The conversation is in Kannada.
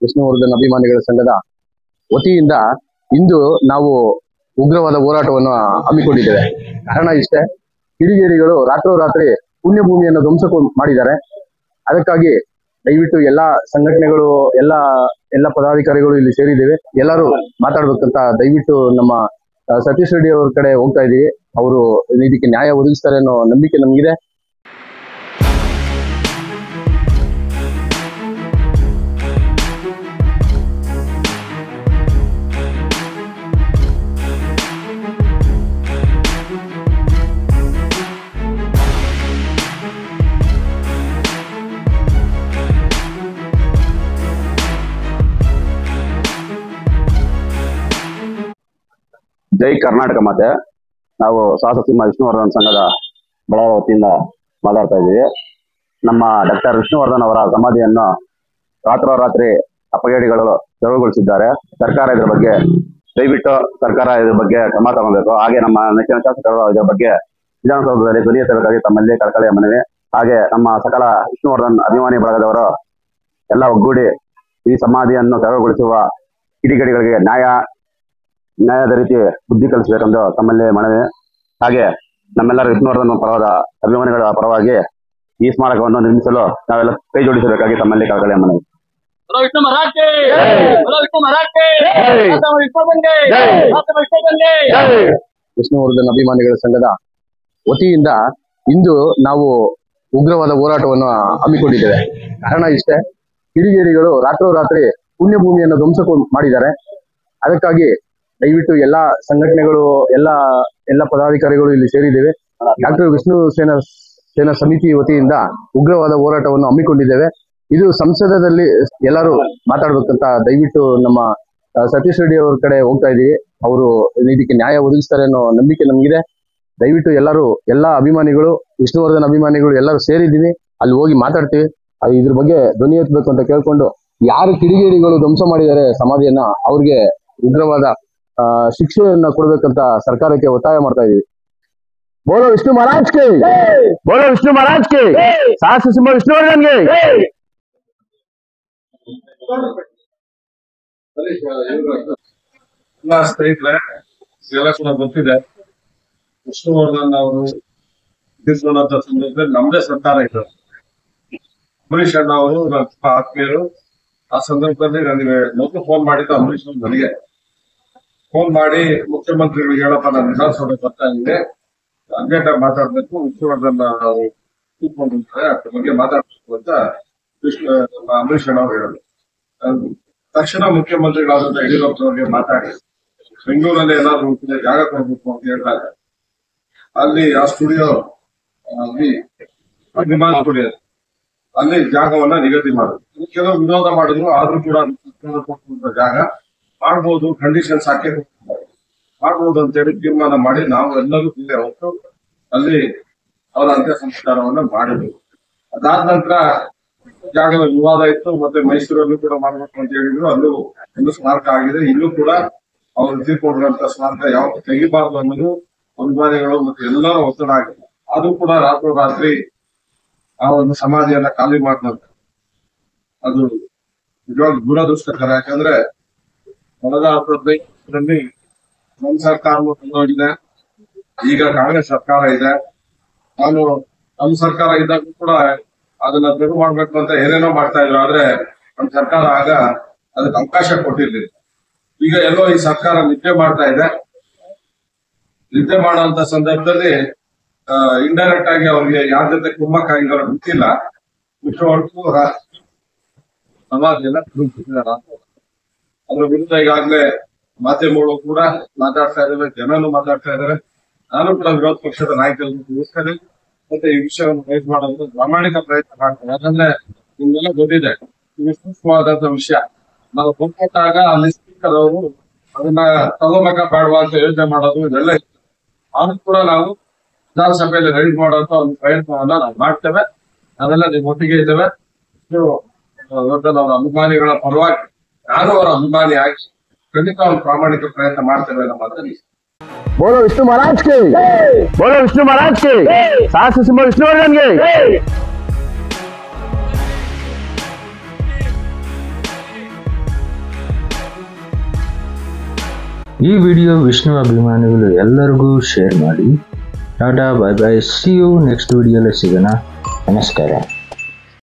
ವಿಷ್ಣುವರ್ಧನ್ ಅಭಿಮಾನಿಗಳ ಸಂಘದ ವತಿಯಿಂದ ಇಂದು ನಾವು ಉಗ್ರವಾದ ಹೋರಾಟವನ್ನು ಹಮ್ಮಿಕೊಂಡಿದ್ದೇವೆ. ಕಾರಣ ಇಷ್ಟೇ, ಕಿಡಿಗೇಡಿಗಳು ರಾತ್ರೋರಾತ್ರಿ ಪುಣ್ಯಭೂಮಿಯನ್ನು ಧ್ವಂಸ ಮಾಡಿದ್ದಾರೆ. ಅದಕ್ಕಾಗಿ ದಯವಿಟ್ಟು ಎಲ್ಲಾ ಸಂಘಟನೆಗಳು ಎಲ್ಲ ಪದಾಧಿಕಾರಿಗಳು ಇಲ್ಲಿ ಸೇರಿದ್ದೇವೆ. ಎಲ್ಲರೂ ಮಾತಾಡ್ಬೇಕಂತ ದಯವಿಟ್ಟು ನಮ್ಮ ಸತೀಶ್ ರೆಡ್ಡಿ ಅವ್ರ ಕಡೆ ಹೋಗ್ತಾ ಇದೀವಿ. ಅವರು ಇದಕ್ಕೆ ನ್ಯಾಯ ಒದಗಿಸ್ತಾರೆ ಅನ್ನೋ ನಂಬಿಕೆ ನಮಗಿದೆ. ಜೈ ಕರ್ನಾಟಕ ಮಾತೆ. ನಾವು ಸಾಹಸ ಸಿಂಹ ವಿಷ್ಣುವರ್ಧನ್ ಸಂಘದ ಬೆಳಗಾವಿ ವತಿಯಿಂದ ಮಾತಾಡ್ತಾ ಇದ್ದೀವಿ. ನಮ್ಮ ಡಾಕ್ಟರ್ ವಿಷ್ಣುವರ್ಧನ್ ಅವರ ಸಮಾಧಿಯನ್ನು ರಾತ್ರೋರಾತ್ರಿ ಅಪಘಾತಿಗಳು ತೆರವುಗೊಳಿಸಿದ್ದಾರೆ. ಸರ್ಕಾರ ಇದ್ರ ಬಗ್ಗೆ ದಯವಿಟ್ಟು ಇದ್ರ ಬಗ್ಗೆ ಕ್ರಮ ತಗೊಳ್ಬೇಕು. ಹಾಗೆ ನಮ್ಮ ನೆಚ್ಚಿನ ಶಾಸಕರು ಇದ್ರ ಬಗ್ಗೆ ವಿಧಾನಸೌಧದಲ್ಲಿ ಧ್ವನಿ ಎತ್ತಬೇಕಾಗಿ ತಮ್ಮಲ್ಲಿ ಕಳಕಳಿಯ ಮನವಿ. ಹಾಗೆ ನಮ್ಮ ಸಕಲ ವಿಷ್ಣುವರ್ಧನ್ ಅಭಿಮಾನಿ ಬಳಗದವರು ಎಲ್ಲ ಒಗ್ಗೂಡಿ ಈ ಸಮಾಧಿಯನ್ನು ತೆರವುಗೊಳಿಸುವ ಕಿಡಿಗೇಡಿಗಳಿಗೆ ನ್ಯಾಯದ ರೀತಿ ಬುದ್ಧಿ ಕಲಿಸಬೇಕೆಂದು ತಮ್ಮಲ್ಲಿ ಮನವಿ. ಹಾಗೆ ನಮ್ಮೆಲ್ಲರ ವಿಷ್ಣುವರ್ಧನ್ ಪರವಾದ ಅಭಿಮಾನಿಗಳ ಪರವಾಗಿ ಈ ಸ್ಮಾರಕವನ್ನು ನಿರ್ಮಿಸಲು ನಾವೆಲ್ಲ ಕೈ ಜೋಡಿಸಬೇಕಾಗಿ ತಮ್ಮಲ್ಲಿ ಕಳಕಳಿಯ ಮನವಿ. ವಿಷ್ಣುವರ್ಧನ್ ಅಭಿಮಾನಿಗಳ ಸಂಘದ ವತಿಯಿಂದ ಇಂದು ನಾವು ಉಗ್ರವಾದ ಹೋರಾಟವನ್ನು ಹಮ್ಮಿಕೊಂಡಿದ್ದೇವೆ. ಕಾರಣ ಇಷ್ಟೇ, ಕಿಡಿಗೇಡಿಗಳು ರಾತ್ರೋರಾತ್ರಿ ಪುಣ್ಯಭೂಮಿಯನ್ನು ಧ್ವಂಸ ಮಾಡಿದ್ದಾರೆ. ಅದಕ್ಕಾಗಿ ದಯವಿಟ್ಟು ಎಲ್ಲಾ ಸಂಘಟನೆಗಳು ಎಲ್ಲ ಪದಾಧಿಕಾರಿಗಳು ಇಲ್ಲಿ ಸೇರಿದ್ದೇವೆ. ಡಾಕ್ಟರ್ ವಿಷ್ಣು ಸೇನಾ ಸಮಿತಿ ವತಿಯಿಂದ ಉಗ್ರವಾದ ಹೋರಾಟವನ್ನು ಹಮ್ಮಿಕೊಂಡಿದ್ದೇವೆ. ಇದು ಸಂಸದದಲ್ಲಿ ಎಲ್ಲರೂ ಮಾತಾಡ್ಬೇಕಂತ ದಯವಿಟ್ಟು ನಮ್ಮ ಸತೀಶ್ ರೆಡ್ಡಿ ಅವ್ರ ಕಡೆ ಹೋಗ್ತಾ ಇದೀವಿ. ಅವರು ಇದಕ್ಕೆ ನ್ಯಾಯ ಒದಗಿಸ್ತಾರೆ ಅನ್ನೋ ನಂಬಿಕೆ ನಮಗಿದೆ. ದಯವಿಟ್ಟು ಎಲ್ಲ ಅಭಿಮಾನಿಗಳು, ವಿಷ್ಣುವರ್ಧನ್ ಅಭಿಮಾನಿಗಳು ಎಲ್ಲರೂ ಸೇರಿದ್ದೀವಿ. ಅಲ್ಲಿ ಹೋಗಿ ಮಾತಾಡ್ತೀವಿ. ಇದ್ರ ಬಗ್ಗೆ ಧ್ವನಿ ಎತ್ತಬೇಕು ಅಂತ ಕೇಳ್ಕೊಂಡು, ಯಾರು ಕಿಡಿಗೇಡಿಗಳು ಧ್ವಂಸ ಮಾಡಿದ್ದಾರೆ ಸಮಾಧಿಯನ್ನ, ಅವ್ರಿಗೆ ಉಗ್ರವಾದ ಶಿಕ್ಷೆಯನ್ನ ಕೊಡ್ಬೇಕಂತ ಸರ್ಕಾರಕ್ಕೆ ಒತ್ತಾಯ ಮಾಡ್ತಾ ಇದೀವಿ. ಬೋಲೋ ವಿಷ್ಣು ಮಹಾರಾಜ್ ಕೆ, ಬೋಲೋ ವಿಷ್ಣು ಮಹಾರಾಜ್ ಕೆ, ಸಾಹಸ ಸಿಂಹ ವಿಷ್ಣುವರ್ಧನ್ಗೆ. ಎಲ್ಲ ಸ್ನೇಹಿತರೆ, ಎಲ್ಲ ಕೂಡ ಗೊತ್ತಿದೆ, ವಿಷ್ಣುವರ್ಧನ್ ಅವರು ತೀರ್ಕೊಂಡಂತ ಸಂದರ್ಭದಲ್ಲಿ ನಮ್ದೇ ಸರ್ಕಾರ ಇತ್ತು. ಅಂಬರೀಷ್ ಅಣ್ಣ ಅವರು ನನ್ನ ಆತ್ಮೀಯರು. ಆ ಸಂದರ್ಭದಲ್ಲಿ ನನಗೆ ಮೊದಲು ಫೋನ್ ಮಾಡಿದ್ದು ಅಂಬರೀಷ್ ನನಗೆ ಫೋನ್ ಮಾಡಿ ಮುಖ್ಯಮಂತ್ರಿಗಳಿಗೆ ಹೇಳಪ್ಪ, ನಾನು ವಿಧಾನಸೌಧ ಬರ್ತಾ ಇದ್ದೆ, ಅರ್ಜೆಂಟ್ ಆಗಿ ಮಾತಾಡ್ಬೇಕು, ವಿಷ್ಣುವರ್ಧನ್ ಅವರು ಕೂತ್ಕೊಂಡಿರ್ತಾರೆ, ಅದ್ರ ಬಗ್ಗೆ ಮಾತಾಡ್ಬೇಕು ಅಂತ ಅಂಬರೀಷ್ ಅಣ್ಣ ಅವರು ಹೇಳೋದು. ತಕ್ಷಣ ಮುಖ್ಯಮಂತ್ರಿಗಳಾದಂತ ಯಡಿಯೂರಪ್ಪನವ್ರಿಗೆ ಮಾತಾಡಿ ಬೆಂಗಳೂರಲ್ಲಿ ಏನಾದ್ರು ಜಾಗ ಕೊಡ್ಬೇಕು ಅಂತ ಹೇಳಿದಾಗ ಅಲ್ಲಿ ಆ ಸ್ಟುಡಿಯೋ ವಿಮಾನ ಸ್ಟುಡಿಯೋ ಅಲ್ಲಿ ಜಾಗವನ್ನ ನಿಗದಿ ಮಾಡಿದ್ರು. ಕೆಲವು ವಿರೋಧ ಮಾಡಿದ್ರು, ಆದ್ರೂ ಕೂಡ ಜಾಗ ಮಾಡ್ಬೋದು, ಕಂಡೀಷನ್ಸ್ ಹಾಕಿ ಮಾಡ್ಬೋದು ಅಂತ ಹೇಳಿ ತೀರ್ಮಾನ ಮಾಡಿ ನಾವು ಎಲ್ಲರೂ ಇಲ್ಲೇ ಹೊತ್ತು ಅಲ್ಲಿ ಅವರ ಅಂತ್ಯ ಸಂಸ್ಕಾರವನ್ನ ಮಾಡಿದ್ರು. ಅದಾದ ನಂತರ ಜಾಗದ ವಿವಾದ ಇತ್ತು. ಮತ್ತೆ ಮೈಸೂರಲ್ಲೂ ಕೂಡ ಮಾಡ್ಬೇಕು ಅಂತ ಹೇಳಿದ್ರು. ಅಲ್ಲೂ ಒಂದು ಸ್ಮಾರಕ ಆಗಿದೆ. ಇಲ್ಲೂ ಕೂಡ ಅವರು ತೀರ್ಕೊಂಡಿರುವಂತ ಸ್ಮಾರಕ ಯಾವ ತೆಗಿಬಾರ್ದು ಅನ್ನೋದು ಅಭಿಮಾನಿಗಳು ಮತ್ತೆ ಎಲ್ಲರ ಒತ್ತಡ ಆಗಿದೆ. ಅದು ಕೂಡ ರಾತ್ರೋರಾತ್ರಿ ಆ ಒಂದು ಸಮಾಧಿಯನ್ನ ಖಾಲಿ ಮಾಡಿದಂತ ಅದು ನಿಜವಾಗಿ ದುರದೃಷ್ಟಕರ. ಯಾಕಂದ್ರೆ ಕಳೆದ 15 ವರ್ಷದಲ್ಲಿ ನಮ್ಮ ಸರ್ಕಾರ ನೋಡಿದೆ, ಈಗ ಕಾಂಗ್ರೆಸ್ ಸರ್ಕಾರ ಇದೆ. ನಮ್ಮ ಸರ್ಕಾರ ಇದ್ದಾಗ ಕೂಡ ಅದನ್ನ ತೆರವು ಮಾಡ್ಬೇಕು ಅಂತ ಏನೇನೋ ಮಾಡ್ತಾ ಇದ್ರು. ಆದ್ರೆ ನಮ್ಮ ಸರ್ಕಾರ ಆಗ ಅದಕ್ಕೆ ಅವಕಾಶ ಕೊಟ್ಟಿರ್ಲಿಲ್ಲ. ಈಗ ಎಲ್ಲೋ ಈ ಸರ್ಕಾರ ನಿದ್ದೆ ಮಾಡ್ತಾ ಇದೆ. ನಿದ್ದೆ ಮಾಡುವಂತ ಸಂದರ್ಭದಲ್ಲಿ ಇಂಡೈರೆಕ್ಟ್ ಆಗಿ ಅವ್ರಿಗೆ ಯಾರ ಜೊತೆ ಕುಮ್ಮಕ್ಕ ಆಗಿರೋ ಗೊತ್ತಿಲ್ಲ, ವಿಶ್ವವರ್ಗೂ ಸಮಾಧಿಯನ್ನ ತಿಳಿಸಿದ್ದಾರೆ. ಅದ್ರ ವಿರುದ್ಧ ಈಗಾಗಲೇ ಮಾಧ್ಯಮಗಳು ಕೂಡ ಮಾತಾಡ್ತಾ ಇದ್ದಾರೆ, ಜನನು ಮಾತಾಡ್ತಾ ಇದ್ದಾರೆ. ನಾನು ಕೂಡ ವಿರೋಧ ಪಕ್ಷದ ನಾಯಕರನ್ನು ತಿಳಿಸ್ತೇನೆ, ಮತ್ತೆ ಈ ವಿಷಯವನ್ನು ರೈಸ್ ಮಾಡೋದು ಪ್ರಾಮಾಣಿಕ ಪ್ರಯತ್ನ ಮಾಡ್ತೇನೆ. ಯಾಕಂದ್ರೆ ನಿಮ್ಗೆಲ್ಲ ಗೊತ್ತಿದೆ, ಇದು ಸೂಕ್ಷ್ಮವಾದಂತ ವಿಷಯ. ನಾವು ಕೊಟ್ಟಾಗ ಅಲ್ಲಿ ಸ್ಪೀಕರ್ ಅವರು ಅದನ್ನ ತಗೋಬೇಕಾ ಬೇಡವಾ ಅಂತ ಯೋಚನೆ ಮಾಡೋದು ಇದೆಲ್ಲ ಇತ್ತು. ಆದ್ರೂ ಕೂಡ ನಾವು ವಿಧಾನಸಭೆಯಲ್ಲಿ ರೈಸ್ ಮಾಡುವಂತ ಒಂದು ಪ್ರಯತ್ನವನ್ನ ನಾವು ಮಾಡ್ತೇವೆ. ಅದೆಲ್ಲ ನೀವು ಒಟ್ಟಿಗೆ ಇದ್ದೇವೆ. ಅವರ ಅಭಿಮಾನಿಗಳ ಪರವಾಗಿ ನಾನು ಅವರ ಅಭಿಮಾನಿ ಆಗಿ ಖಂಡಿತ ಒಂದು ಪ್ರಾಮಾಣಿಕ ಪ್ರಯತ್ನ ಮಾಡ್ತೇವೆ ನಮ್ಮ ಮಾತಲ್ಲಿ. ಬೋಲೋ ವಿಷ್ಣು ಮಹಾರಾಜ್ ಕೆ, ಬೋಲೋ ವಿಷ್ಣು ಮಹಾರಾಜ್ ಕೆ, ಸಾಹಸ ಸಿಂಹ ವಿಷ್ಣುವರ್ಧನ್ಗೆ. ಈ ವಿಡಿಯೋ ವಿಷ್ಣು ಅಭಿಮಾನಿಗಳು ಎಲ್ಲರಿಗೂ ಶೇರ್ ಮಾಡಿ. Ta ta, bye bye, see you next ವಿಡಿಯೋಲಿ ಸಿಗೋಣ. ನಮಸ್ಕಾರ.